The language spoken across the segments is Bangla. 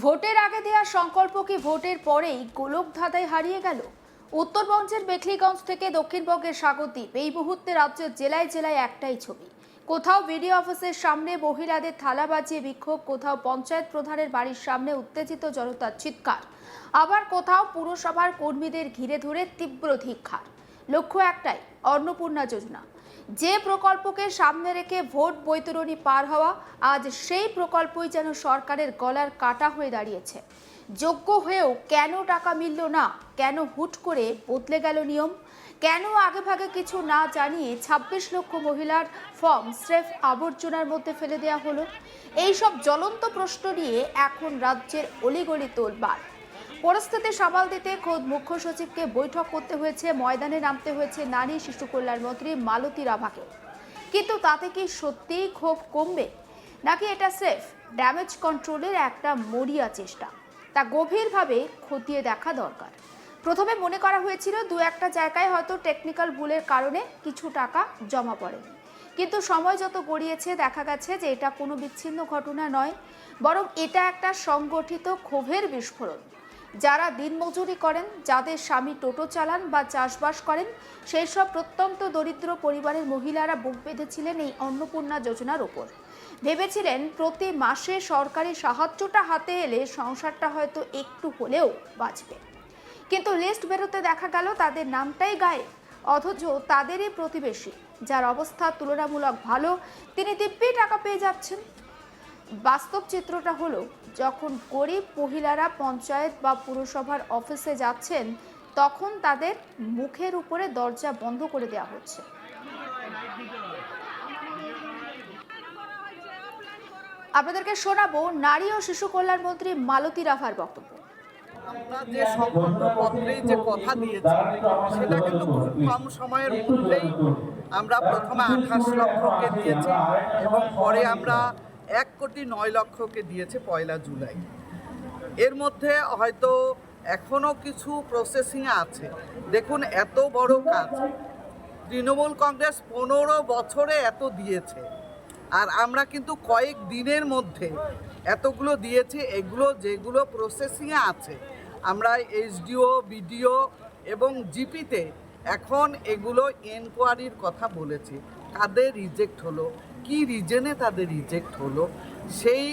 ভোটের আগে দেওয়া সংকল্প কি ভোটের পরেই গোলক ধাঁধায় হারিয়ে গেল? উত্তরবঙ্গের মেখলিগঞ্জ থেকে দক্ষিণবঙ্গের স্বাগতদ্বীপ, এই মুহূর্তে রাজ্যের জেলায় জেলায় একটাই ছবি। কোথাও বিডিও অফিসের সামনে মহিলাদের থালা বাজিয়ে বিক্ষোভ, কোথাও পঞ্চায়েত প্রধানের বাড়ির সামনে উত্তেজিত জনতার চিৎকার, আবার কোথাও পুরসভার কর্মীদের ঘিরে ধরে তীব্র ধিক্কার। লক্ষ্য একটাই, অন্নপূর্ণা যোজনা। যে প্রকল্পকে সামনে রেখে ভোট বৈতরণী পার হওয়া, আজ সেই প্রকল্পই যেন সরকারের গলার কাটা হয়ে দাঁড়িয়েছে। যোগ্য হয়েও কেন টাকা মিলল না? কেন হুট করে বদলে গেল নিয়ম? কেন আগেভাগে কিছু না জানিয়ে ২৬ লক্ষ মহিলার ফর্ম স্রেফ আবর্জনার মধ্যে ফেলে দেওয়া হলো? এইসব জ্বলন্ত প্রশ্ন নিয়ে এখন রাজ্যের অলিগলি তোলপাড়। পরিস্থিতি সামাল দিতে খোদ মুখ্য সচিবকে বৈঠক করতে হয়েছে, ময়দানে নামতে হয়েছে নারী শিশু কল্যাণ মন্ত্রী মালতী রাভাকে। কিন্তু তাতে কি সত্যিই ক্ষোভ কমবে, নাকি এটা স্রেফ ড্যামেজ কন্ট্রোলের একটা মরিয়া চেষ্টা? তা গভীরভাবে খতিয়ে দেখা দরকার। প্রথমে মনে করা হয়েছিল দু একটা জায়গায় হয়তো টেকনিক্যাল ভুলের কারণে কিছু টাকা জমা পড়েনি, কিন্তু সময় যত গড়িয়েছে দেখা গেছে যে এটা কোনো বিচ্ছিন্ন ঘটনা নয়, বরং এটা একটা সংগঠিত ক্ষোভের বিস্ফোরণ। যারা দিনমজুরি করেন, যাদের স্বামী টোটো চালান বা চাষবাস করেন, সেই সব প্রত্যন্ত দরিদ্র পরিবারের মহিলারা বুক বেঁধেছিলেন এই অন্নপূর্ণা যোজনার ওপর। ভেবেছিলেন প্রতি মাসে সরকারি সাহায্যটা হাতে এলে সংসারটা হয়তো একটু হলেও বাঁচবে। কিন্তু লিস্ট বেরোতে দেখা গেল তাদের নামটাই গায়ে, অথচ তাদেরই প্রতিবেশী, যার অবস্থা তুলনামূলক ভালো, তিনি দিব্যি টাকা পেয়ে যাচ্ছেন। বাস্তব চিত্রটা হলো, যখন গরিব মহিলারা পঞ্চায়েত বা পুরসভার অফিসে যাচ্ছেন, তখন তাদের মুখের উপরে দরজা বন্ধ করে দেওয়া হচ্ছে। আপনাদেরকে শোনাবো নারী ও শিশু কল্যাণ মন্ত্রী মালতী রাভার বক্তব্য। আমরা যে সংকল্পপত্রে যে কথা দিয়েছি সেটা কিন্তু খুব কম সময়ের মধ্যেই আমরা প্রথমে ২৮ লক্ষকে দিয়েছি এবং পরে আমরা ১,৯,০০,০০০কে দিয়েছে ১লা জুলাই। এর মধ্যে হয়তো এখনও কিছু প্রসেসিংয়ে আছে। দেখুন, এত বড় কাজ তৃণমূল কংগ্রেস ১৫ বছরে এত দিয়েছে, আর আমরা কিন্তু কয়েক দিনের মধ্যে এতগুলো দিয়েছি। এগুলো যেগুলো প্রসেসিংয়ে আছে, আমরা এসডিও, বিডিও এবং জিপিতে এখন এগুলো এনকোয়ারির কথা বলেছি। কাদের রিজেক্ট হলো, কি রিজনে তাদের রিজেক্ট হলো, সেই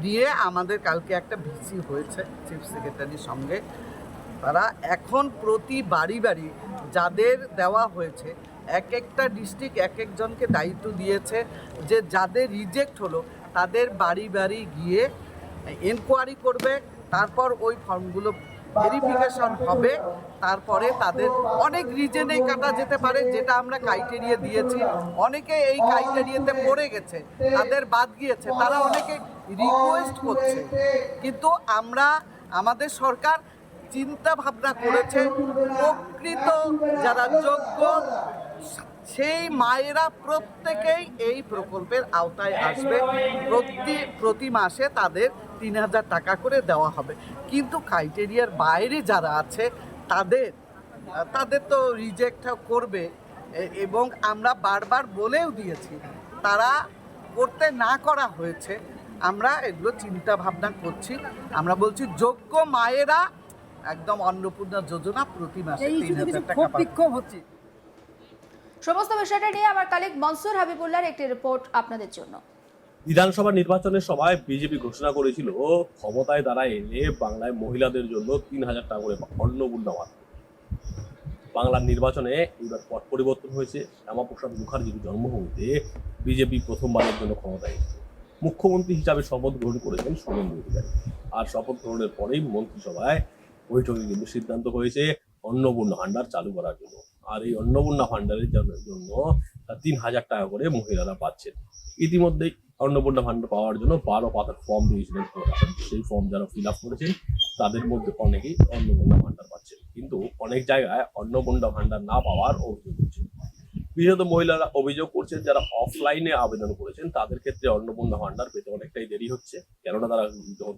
নিয়ে আমাদের কালকে একটা ভিসি হয়েছে চিফ সেক্রেটারির সঙ্গে। তারা এখন প্রতি বাড়ি বাড়ি যাদের দেওয়া হয়েছে, এক একটা ডিস্ট্রিক্ট এক একজনকে দায়িত্ব দিয়েছে যে যাদের রিজেক্ট হলো তাদের বাড়ি বাড়ি গিয়ে এনকোয়ারি করবে, তারপর ওই ফর্মগুলো ভেরিফিকেশন হবে, তারপরে তাদের অনেক রিজনেই কাটা যেতে পারে, যেটা আমরা ক্রাইটেরিয়া দিয়েছি। অনেকে এই ক্রাইটেরিয়াতে পড়ে গেছে, তাদের বাদ গিয়েছে, তারা অনেকে রিকোয়েস্ট করছে। কিন্তু আমাদের সরকার চিন্তা ভাবনা করেছে প্রকৃত যারা যোগ্য সেই মায়েরা প্রত্যেকেই এই প্রকল্পের আওতায় আসবে। প্রতি মাসে তাদের ৩,০০০ টাকা করে দেওয়া হবে। কিন্তু ক্রাইটেরিয়ার বাইরে যারা আছে তাদের তো রিজেক্ট করবে, এবং আমরা বারবার বলেও দিয়েছি, তারা করতে না করা হয়েছে। আমরা এগুলো চিন্তা ভাবনা করছি। আমরা বলছি যোগ্য মায়েরা একদম অন্নপূর্ণা যোজনা প্রতি মাসে ৩,০০০ টাকা পাবে। সমস্ত বিষয়টা নিয়ে আমার কালিগ মনসুর হাবিবুল্লাহর একটি রিপোর্ট আপনাদের জন্য। বিধানসভা নির্বাচনের সময় বিজেপি ঘোষণা করেছিল ক্ষমতায় দাঁড়ায় এলে বাংলায় মহিলাদের জন্য ৩,০০০ টাকা করে অন্নপূর্ণা ভাতা। বাংলার নির্বাচনে এবার পট পরিবর্তন হয়েছে। শ্যামাপ্রসাদ মুখার্জির জন্মভূমিতে বিজেপি প্রথমবারের জন্য ক্ষমতায় এসেছে। মুখ্যমন্ত্রী হিসাবে শপথ গ্রহণ করেছেন শুভেন্দু অধিকারী। আর শপথ গ্রহণের পরেই মন্ত্রিসভায় বৈঠকে কিন্তু সিদ্ধান্ত হয়েছে অন্নপূর্ণা ভাণ্ডার চালু করার জন্য। আর এই অন্নপূর্ণা ভাণ্ডারের জন্য ৩,০০০ টাকা করে মহিলারা পাচ্ছেন। ইতিমধ্যেই অন্নপূর্ণা ভাণ্ডার পাওয়ার জন্য ১২ পাতার ফর্ম দিয়েছিলেন প্রশাসন। সেই ফর্ম যারা ফিল আপ করেছেন তাদের মধ্যে অনেকেই অন্নপূর্ণা ভাণ্ডার পাচ্ছেন, কিন্তু অনেক জায়গায় অন্নপূর্ণা ভাণ্ডার না পাওয়ার অভিযোগ হচ্ছে। বিশেষত মহিলারা অভিযোগ করছেন যারা অফলাইনে আবেদন করেছেন তাদের ক্ষেত্রে অন্নপূর্ণা ভাণ্ডার পেতে অনেকটাই দেরি হচ্ছে, কেননা তারা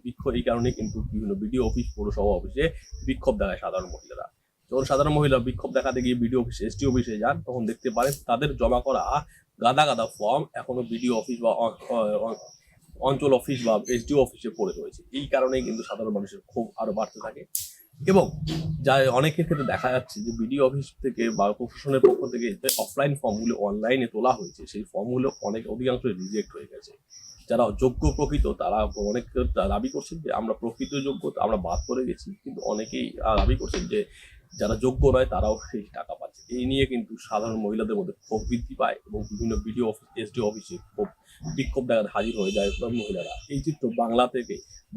বিক্ষোভ, এই কারণে কিন্তু বিভিন্ন বিডিও অফিস, পৌরসভা অফিসে বিক্ষোভ দেখায় সাধারণ মহিলারা। যখন সাধারণ মহিলা বিক্ষোভ দেখাতে গিয়ে বিডিও অফিস, এসডি অফিসে যান, তখন দেখতে পারেন তাদের জমা করা গাদা গাদা ফর্ম এখনো বিডিও অফিস বা অঞ্চল অফিস বা এসডিও অফিসে পড়ে রয়েছে। এই কারণেই কিন্তু সাধারণ মানুষের ক্ষোভ আরো বাড়তে থাকে এবং যা অনেকের ক্ষেত্রে দেখা যাচ্ছে যে বিডিও অফিস থেকে বা প্রশাসনের পক্ষ থেকে যে অফলাইন ফর্মগুলো অনলাইনে তোলা হয়েছে সেই ফর্মগুলো অধিকাংশ রিজেক্ট হয়ে গেছে। যারা যোগ্য প্রকৃত তারা অনেক দাবি করছেন যে আমরা প্রকৃত যোগ্য আমরা বাদ করে গেছি, কিন্তু অনেকেই দাবি করছেন যে যারা যোগ্য নয় তারাও সেই টাকা পাচ্ছে। এই নিয়ে কিন্তু সাধারণ মহিলাদের মধ্যে ক্ষোভ বৃদ্ধি পায় এবং বিভিন্ন বিডিও অফিস এসডিও অফিসে বিক্ষোভ দেখাতে হাজির হয়ে যায় মহিলারা। এই চিত্র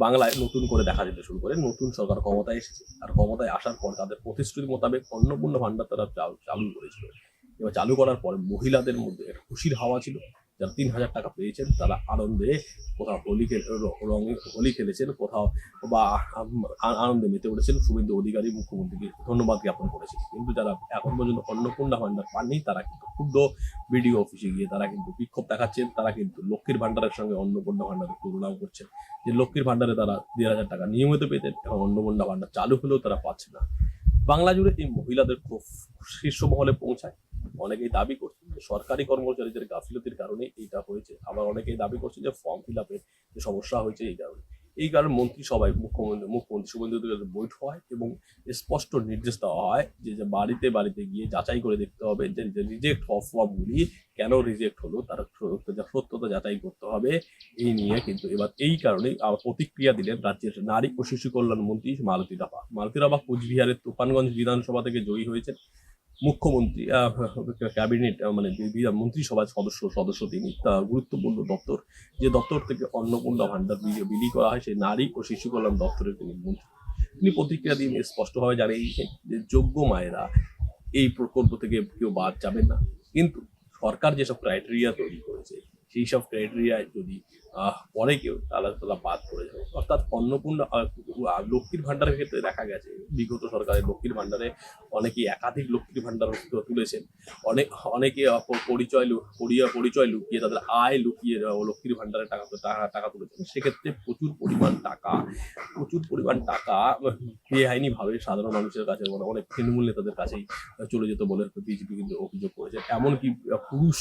বাংলায় নতুন করে দেখা যেতে শুরু করে। নতুন সরকার ক্ষমতায় এসেছে, আর ক্ষমতায় আসার পর তাদের প্রতিশ্রুতি মোতাবেক অন্নপূর্ণা ভান্ডার তারা চালু করেছিল। এবার চালু করার পর মহিলাদের মধ্যে একটা খুশির হাওয়া ছিল। যারা 3,000 টাকা পেয়েছেন তারা আনন্দে কোথাও হোলি খেলেছেন, কোথাও বা আনন্দে মেতে উঠেছেন। শুভেন্দু অধিকারী মুখ্যমন্ত্রীকে ধন্যবাদ জ্ঞাপন করেছেন। কিন্তু যারা এখন পর্যন্ত অন্নপূর্ণা ভান্ডার পাননি তারা কিন্তু ক্ষুব্ধ বিডিও অফিসে গিয়ে তারা কিন্তু বিক্ষোভ দেখাচ্ছেন। তারা কিন্তু লক্ষ্মীর ভান্ডারের সঙ্গে অন্নপূর্ণা ভান্ডারের তুলনাও করছেন যে লক্ষ্মীর ভান্ডারে তারা 1,500 টাকা নিয়মিত পেতেন, এখন অন্নপূর্ণা ভান্ডার চালু হলেও তারা পাচ্ছে না। বাংলা জুড়ে এই মহিলাদের খুব শীর্ষ মহলে পৌঁছায়। অনেকেই দাবি করছেন যে সরকারি কর্মচারীদের গাফিলতির কারণে এইটা হয়েছে, আবার অনেকেই দাবি করছে যে ফর্ম ফিল আপের যে সমস্যা হয়েছে এই কারণে মন্ত্রিসভায় মুখ্যমন্ত্রী শুভেন্দু অধিকারীর বৈঠক হয় এবং স্পষ্ট নির্দেশ দেওয়া হয় যে বাড়িতে বাড়িতে গিয়ে যাচাই করে দেখতে হবে যে রিজেক্ট হওয়া ফর্মগুলি কেন রিজেক্ট হলো তার সত্যতা যাচাই করতে হবে। এই নিয়ে কিন্তু এবার এই কারণেই প্রতিক্রিয়া দিলেন রাজ্যের নারী ও শিশু কল্যাণ মন্ত্রী মালতী রাভা কোচবিহারের তুফানগঞ্জ বিধানসভা থেকে জয়ী হয়েছেন। মুখ্যমন্ত্রী ক্যাবিনেট মানে মন্ত্রিসভার সদস্য তিনি। গুরুত্বপূর্ণ দপ্তর, যে দপ্তর থেকে অন্নপূর্ণা ভান্ডার বিলি করা হয় সেই নারী ও শিশু কল্যাণ দপ্তরের তিনি মন্ত্রী। তিনি প্রতিক্রিয়া দিয়ে স্পষ্টভাবে জানিয়েছেন যে যোগ্য মায়েরা এই প্রকল্প থেকে কেউ বাদ যাবেন না, কিন্তু সরকার যেসব ক্রাইটেরিয়া তৈরি করেছে সেই সব ক্রাইটেরিয়ায় যদি পরে কেউ তাহলে তারা বাদ পড়ে যাবে। অর্থাৎ অন্নপূর্ণা লক্ষ্মীর ভান্ডারের ক্ষেত্রে দেখা গেছে বিগত সরকারের লক্ষ্মীর ভান্ডারে অনেকেই একাধিক লক্ষ্মীর ভান্ডার তুলেছেন। অনেকে পরিচয় লুকিয়ে তাদের আয় লুকিয়ে লক্ষ্মীর ভান্ডারে টাকা তুলেছেন। সেক্ষেত্রে প্রচুর পরিমাণ টাকা বেআইনি ভাবে সাধারণ মানুষের কাছে অনেক তৃণমূল নেতাদের কাছেই চলে যেত বলে বিজেপি কিন্তু অভিযোগ করেছে। এমনকি পুরুষ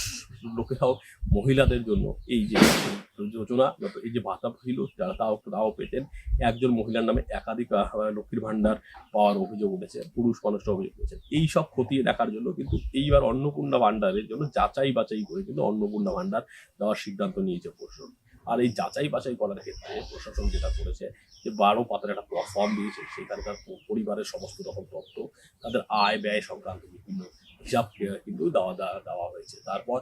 লোকেরাও মহিলাদের জন্য এই যে যোজনা এই যে ভাতা ছিল যারা তাও পেতেন। একজন মহিলার নামে একাধিক লক্ষ্মীর ভান্ডার পাওয়ার অভিযোগ উঠেছে, পুরুষ মানুষরা অভিযোগ করেছেন। এই সব খতিয়ে দেখার জন্য কিন্তু এইবার অন্নপূর্ণা ভান্ডারের জন্য যাচাই বাছাই করে কিন্তু অন্নপূর্ণা ভান্ডার দেওয়ার সিদ্ধান্ত নিয়েছে প্রশাসন। আর এই যাচাই বাছাই করার ক্ষেত্রে প্রশাসন যেটা করেছে যে 12 পাতার একটা ফর্ম দিয়েছে, সেখানে তার পরিবারের সমস্ত রকম তথ্য, তাদের আয় ব্যয় সংক্রান্ত বিভিন্ন হিসাব কিন্তু দেওয়া হয়েছে। তারপর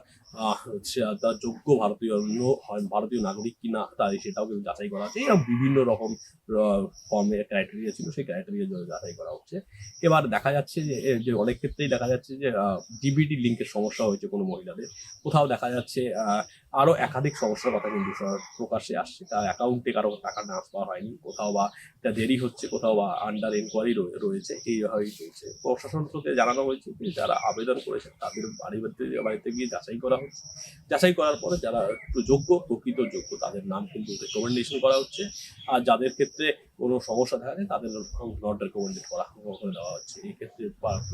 তার যোগ্য ভারতীয় নাগরিক কিনা তাই সেটাও কিন্তু যাচাই করা হচ্ছে। এরকম বিভিন্ন রকম ফর্মের ক্রাইটেরিয়া ছিল, সেই ক্রাইটেরিয়া যাচাই করা হচ্ছে। এবার দেখা যাচ্ছে যে অনেক ক্ষেত্রেই দেখা যাচ্ছে যে ডিবিটি লিঙ্কের সমস্যা হয়েছে কোনো মহিলাদের। কোথাও দেখা যাচ্ছে আরো একাধিক সমস্যার কথা কিন্তু প্রকাশ্যে আসছে, তার অ্যাকাউন্টে কারো টাকা ট্রান্সফার হয়নি, কোথাও বা দেরি হচ্ছে, কোথাও বা আন্ডার এনকোয়ারি রয়েছে। এইভাবেই চলছে। প্রশাসন থেকে জানানো হয়েছে যে যারা আবেদন করেছে তাদের বাড়িতে গিয়ে যাচাই করা হচ্ছে। যাচাই করার পরে যারা প্রকৃত যোগ্য তাদের নাম কিন্তু রেকমেন্ডেশন করা হচ্ছে। আর যাদের ক্ষেত্রে কোনো সমস্যা দেখা যায় তাদের নট রেকমেন্ডেড করে দেওয়া হচ্ছে। এই ক্ষেত্রে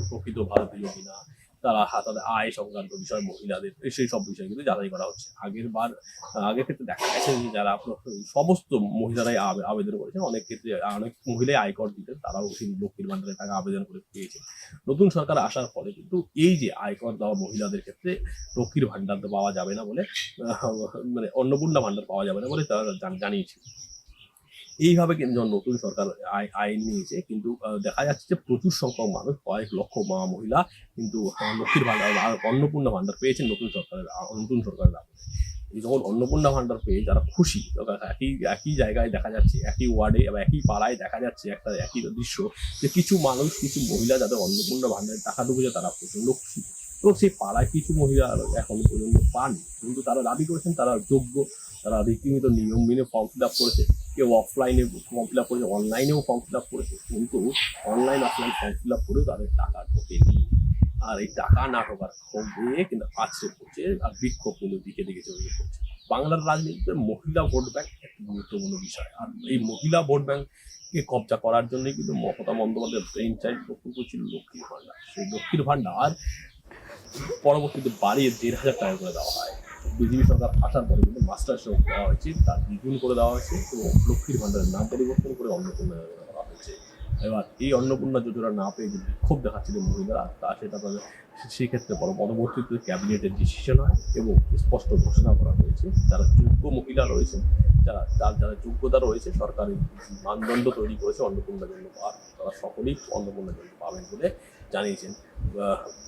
প্রকৃত ভারতীয় কিনা, তাদের আয় সংক্রান্ত বিষয়, মহিলাদের সেই সব বিষয় কিন্তু যাচাই করা হচ্ছে। আগের ক্ষেত্রে দেখা গেছে যে যারা সমস্ত মহিলারাই আবেদন করেছেন, অনেক ক্ষেত্রে অনেক মহিলাই আয়কর দিতেন, তারাও সেই লক্ষ্মীর ভান্ডারের টাকা আবেদন করে পেয়েছে। নতুন সরকার আসার ফলে কিন্তু এই যে আয়কর দেওয়া মহিলাদের ক্ষেত্রে লক্ষ্মীর ভান্ডার পাওয়া যাবে না বলে মানে অন্নপূর্ণা ভান্ডার পাওয়া যাবে না বলে তারা জানিয়েছে। এইভাবে কিন্তু নতুন সরকার আইন নিয়েছে, কিন্তু দেখা যাচ্ছে যে প্রচুর সংখ্যক মানুষ, কয়েক লক্ষ মহিলা কিন্তু লক্ষ্মীর ভান্ডার অন্নপূর্ণা ভান্ডার পেয়েছেন নতুন সরকারের আমলে। যখন অন্নপূর্ণা ভান্ডার পেয়ে যারা খুশি, একই জায়গায় দেখা যাচ্ছে, একই ওয়ার্ডে বা একই পাড়ায় দেখা যাচ্ছে একটা একই দৃশ্য যে কিছু মহিলা যাদের অন্নপূর্ণা ভান্ডারের টাকা ঢুকেছে তারা প্রচন্ড খুশি। তো সেই পাড়ায় কিছু মহিলা এখন পর্যন্ত পাননি, কিন্তু তারা দাবি করেছেন তারা যোগ্য, তারা রীতিমতো নিয়ম মেনে ফর্ম ফিল আপ করেছে। কেউ অফলাইনে ফর্ম ফিল আপ করেছে, অনলাইনেও ফর্ম ফিল আপ করেছে, কিন্তু online offline form fill up করেও তাদের টাকা ঢোকেনি। আর এই টাকা না ঢোকার ক্ষোভে কিন্তু আছড়ে পড়ছে, আর বিক্ষোভ কিন্তু দিকে ছড়িয়ে পড়ছে। বাংলার রাজনীতিতে মহিলা ভোট ব্যাংক একটা গুরুত্বপূর্ণ বিষয়, আর এই মহিলা ভোট ব্যাংককে কবজা করার জন্যই কিন্তু মমতা বন্দ্যোপাধ্যায়ের ব্রেন চাইল্ড প্রকল্প ছিল লক্ষ্মীর ভান্ডার। সেই লক্ষ্মীর ভান্ডার পরবর্তীতে বাড়িয়ে 1,500 টাকা করে দেওয়া হয়। বিজেপি সরকার আসার পরে কিন্তু মাস্টার শো দেওয়া হয়েছে, তার দ্বিগুণ করে দেওয়া হয়েছে এবং লক্ষ্মীর ভাণ্ডারের নাম পরিবর্তন করে অন্নপূর্ণা যোজনা করা হয়েছে। এবার এই অন্নপূর্ণা যোজনা না পেয়ে যে বিক্ষোভ দেখাচ্ছিলেন মহিলারা, সেটা তাদের সেক্ষেত্রে পরবর্তীতে ক্যাবিনেটের ডিসিশন হয় এবং স্পষ্ট ঘোষণা করা হয়েছে যারা যোগ্য মহিলা রয়েছে, যারা যোগ্যতা রয়েছে, সরকারি মানদণ্ড তৈরি করেছে অন্নপূর্ণার জন্য পাওয়ার, তারা সকলেই অন্নপূর্ণার জন্য পাবেন বলে জানিয়েছেন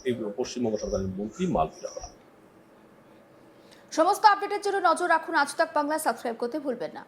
এই পশ্চিমবঙ্গ সরকারের মন্ত্রী মালবিকা। সমস্ত আপডেটের জন্য নজর রাখুন আজ তাক বাংলা, সাবস্ক্রাইব করতে ভুলবেন না।